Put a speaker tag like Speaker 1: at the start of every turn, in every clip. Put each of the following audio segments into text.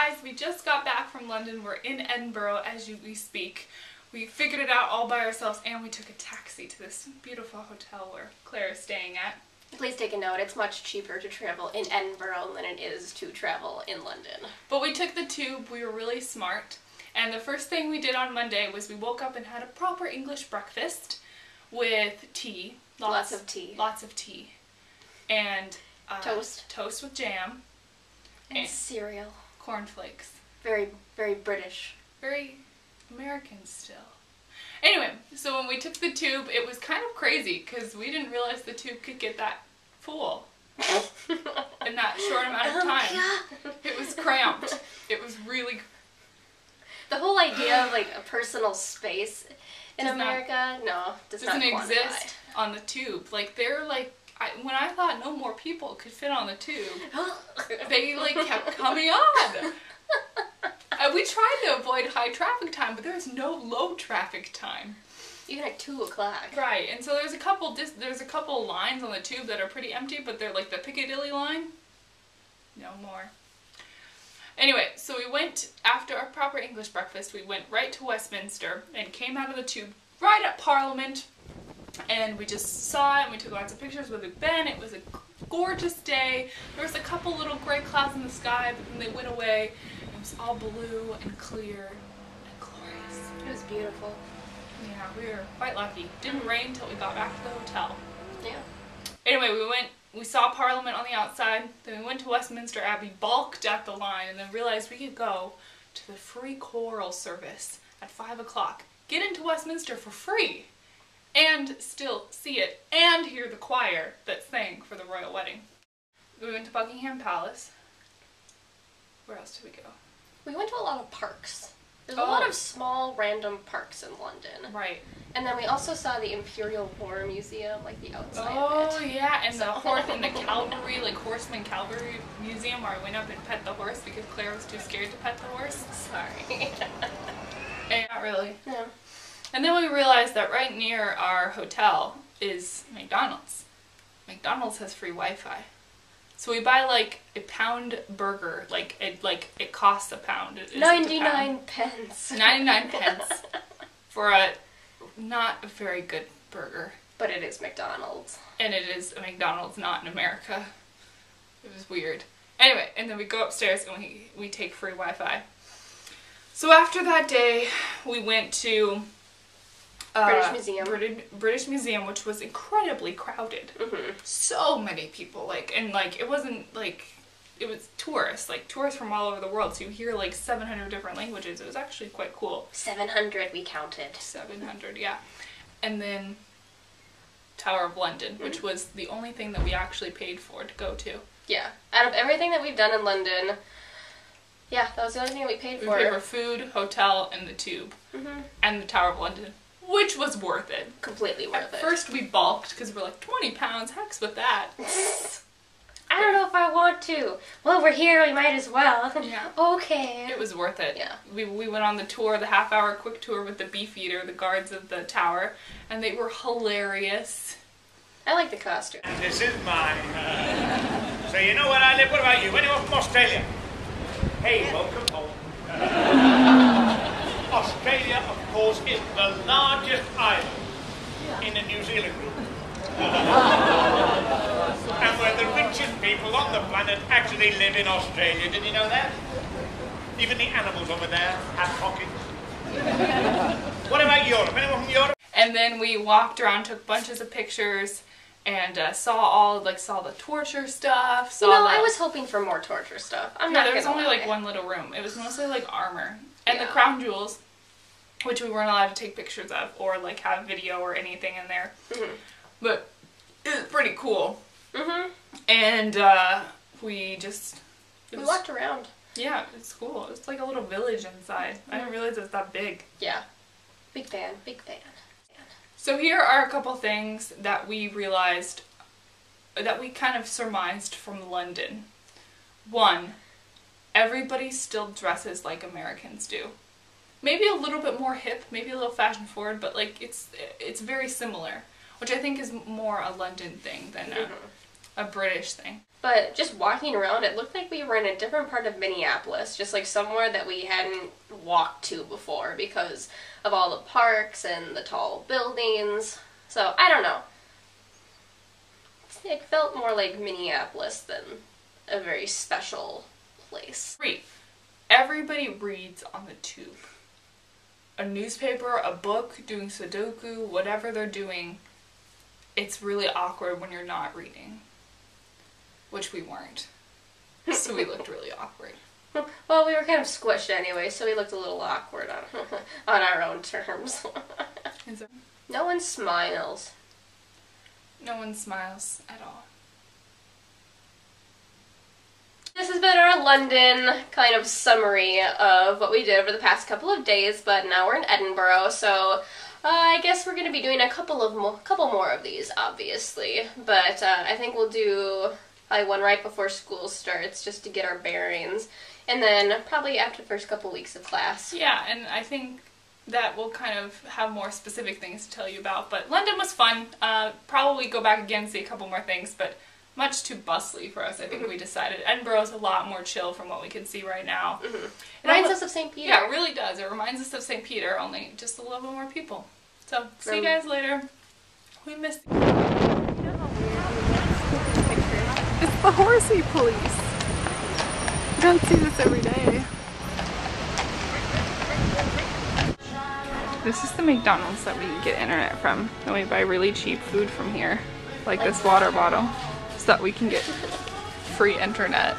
Speaker 1: guys, we just got back from London. We're in Edinburgh as we speak. We figured it out all by ourselves and we took a taxi to this beautiful hotel where Claire is staying at.
Speaker 2: Please take a note, it's much cheaper to travel in Edinburgh than it is to travel in London.
Speaker 1: But we took the tube, we were really smart. And the first thing we did on Monday was we woke up and had a proper English breakfast with tea.
Speaker 2: Lots of tea.
Speaker 1: Lots of tea. And
Speaker 2: toast.
Speaker 1: Toast with jam.
Speaker 2: And cereal.
Speaker 1: Cornflakes.
Speaker 2: Very, very British.
Speaker 1: Very American still. Anyway, so when we took the tube, it was kind of crazy because we didn't realize the tube could get that full in that short amount of time.
Speaker 2: God.
Speaker 1: It was cramped. It was really...
Speaker 2: The whole idea of like a personal space in
Speaker 1: does
Speaker 2: America, doesn't
Speaker 1: exist on the tube. Like they're like, when I thought no more people could fit on the tube, they like kept coming on. We tried to avoid high traffic time, but there's no low traffic time.
Speaker 2: Even at 2 o'clock.
Speaker 1: Right, and so there's a couple lines on the tube that are pretty empty, but they're like the Piccadilly line. No more. Anyway, so we went, after our proper English breakfast, we went right to Westminster and came out of the tube right at Parliament. And we just saw it and we took lots of pictures with Big Ben. It was a gorgeous day. There was a couple little gray clouds in the sky, but then they went away. It was all blue and clear and glorious.
Speaker 2: It was beautiful.
Speaker 1: Yeah, we were quite lucky. Didn't rain until we got back to the hotel.
Speaker 2: Yeah.
Speaker 1: Anyway, we saw Parliament on the outside, then we went to Westminster Abbey, balked at the line, and then realized we could go to the free choral service at 5 o'clock. Get into Westminster for free! And still see it, and hear the choir that sang for the royal wedding. We went to Buckingham Palace. Where else did we go?
Speaker 2: We went to a lot of parks. There's a lot of small, random parks in London.
Speaker 1: Right.
Speaker 2: And then we also saw the Imperial War Museum, like the outside of it.
Speaker 1: Oh yeah, and the horse and the cavalry, like Horseman Cavalry Museum, where I went up and pet the horse because Claire was too scared to pet the horse.
Speaker 2: Sorry.
Speaker 1: And not really.
Speaker 2: No.
Speaker 1: And then we realized that right near our hotel is McDonald's. McDonald's has free Wi-Fi. So we buy like a pound burger, like it costs a pound.
Speaker 2: 99 pence.
Speaker 1: 99 pence for a not a very good burger.
Speaker 2: But it is McDonald's.
Speaker 1: And it is a McDonald's not in America. It was weird. Anyway, and then we go upstairs and we take free Wi-Fi. So after that day, we went to
Speaker 2: British Museum.
Speaker 1: British Museum, which was incredibly crowded.
Speaker 2: Mm-hmm.
Speaker 1: So many people, it wasn't like, it was tourists from all over the world, so you hear like 700 different languages. It was actually quite cool.
Speaker 2: 700 we counted.
Speaker 1: 700, yeah. And then Tower of London, which was the only thing that we actually paid for to go to.
Speaker 2: Yeah. Out of everything that we've done in London, yeah, that was the only thing that we paid for.
Speaker 1: We paid for food, hotel, and the tube.
Speaker 2: Mm-hmm.
Speaker 1: And the Tower of London. Which was worth it.
Speaker 2: Completely worth it.
Speaker 1: At first we balked because we're like, 20 pounds, heck's with that.
Speaker 2: I don't know if I want to. Well, we're here, we might as well.
Speaker 1: Yeah.
Speaker 2: Okay.
Speaker 1: It was worth it.
Speaker 2: Yeah.
Speaker 1: We went on the tour, the half-hour quick tour with the Beefeater, the guards of the tower, and they were hilarious.
Speaker 2: I like the costume.
Speaker 3: And this is mine. So you know where I live? What about you? Anyone from Australia? Hey, welcome home. Australia, of course, is the largest island in the New Zealand group. And we're the richest people on the planet actually live in Australia. Did you know that? Even the animals over there have pockets. What about Europe? Anyone from Europe?
Speaker 1: And then we walked around, took bunches of pictures, and saw the torture stuff.
Speaker 2: I was hoping for more torture stuff.
Speaker 1: There was only like one little room. It was mostly like armor. And the crown jewels, which we weren't allowed to take pictures of or like have video or anything in there. Mm-hmm. But it was pretty cool. Mm-hmm. And we
Speaker 2: walked around.
Speaker 1: Yeah, it's cool. It's like a little village inside. Mm-hmm. I didn't realize it was that big.
Speaker 2: Yeah. Big fan. Big fan.
Speaker 1: So here are a couple things that we realized, that we kind of surmised from London. 1, everybody still dresses like Americans do. Maybe a little bit more hip, maybe a little fashion forward, but like it's very similar, which I think is more a London thing than a British thing.
Speaker 2: But just walking around, it looked like we were in a different part of Minneapolis, just like somewhere that we hadn't walked to before because of all the parks and the tall buildings. So, I don't know. It felt more like Minneapolis than a very special place.
Speaker 1: 3. Everybody reads on the tube. A newspaper, a book, doing Sudoku, whatever they're doing, it's really awkward when you're not reading. Which we weren't. So we looked really awkward.
Speaker 2: Well, we were kind of squished anyway, so we looked a little awkward on our own terms. No one smiles.
Speaker 1: No one smiles at all.
Speaker 2: This has been our London kind of summary of what we did over the past couple of days, but now we're in Edinburgh, so I guess we're going to be doing a couple more of these, obviously. But I think we'll do probably one right before school starts, just to get our bearings, and then probably after the first couple weeks of class.
Speaker 1: Yeah, and I think that we'll kind of have more specific things to tell you about. But London was fun. Probably go back again and see a couple more things, but much too bustly for us, I think we decided. Edinburgh's a lot more chill from what we can see right now.
Speaker 2: Reminds us of St. Peter.
Speaker 1: Yeah, it really does. It reminds us of St. Peter, only just a little bit more people. So, see you guys later. We missed you.
Speaker 4: It's the horsey police. You don't see this every day. This is the McDonald's that we get internet from. And we buy really cheap food from here. Like this water bottle. So that we can get free internet.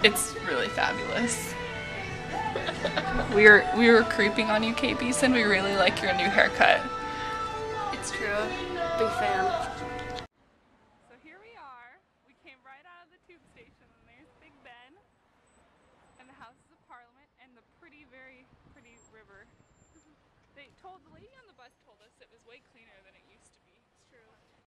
Speaker 4: It's really fabulous. We were creeping on you, Kate Beeson. We really like your new haircut.
Speaker 2: It's true. Big fan.
Speaker 4: So here we are. We came right out of the tube station, and there's Big Ben, and the Houses of Parliament, and the very pretty river. The lady on the bus told us it was way cleaner than it used to be. It's true.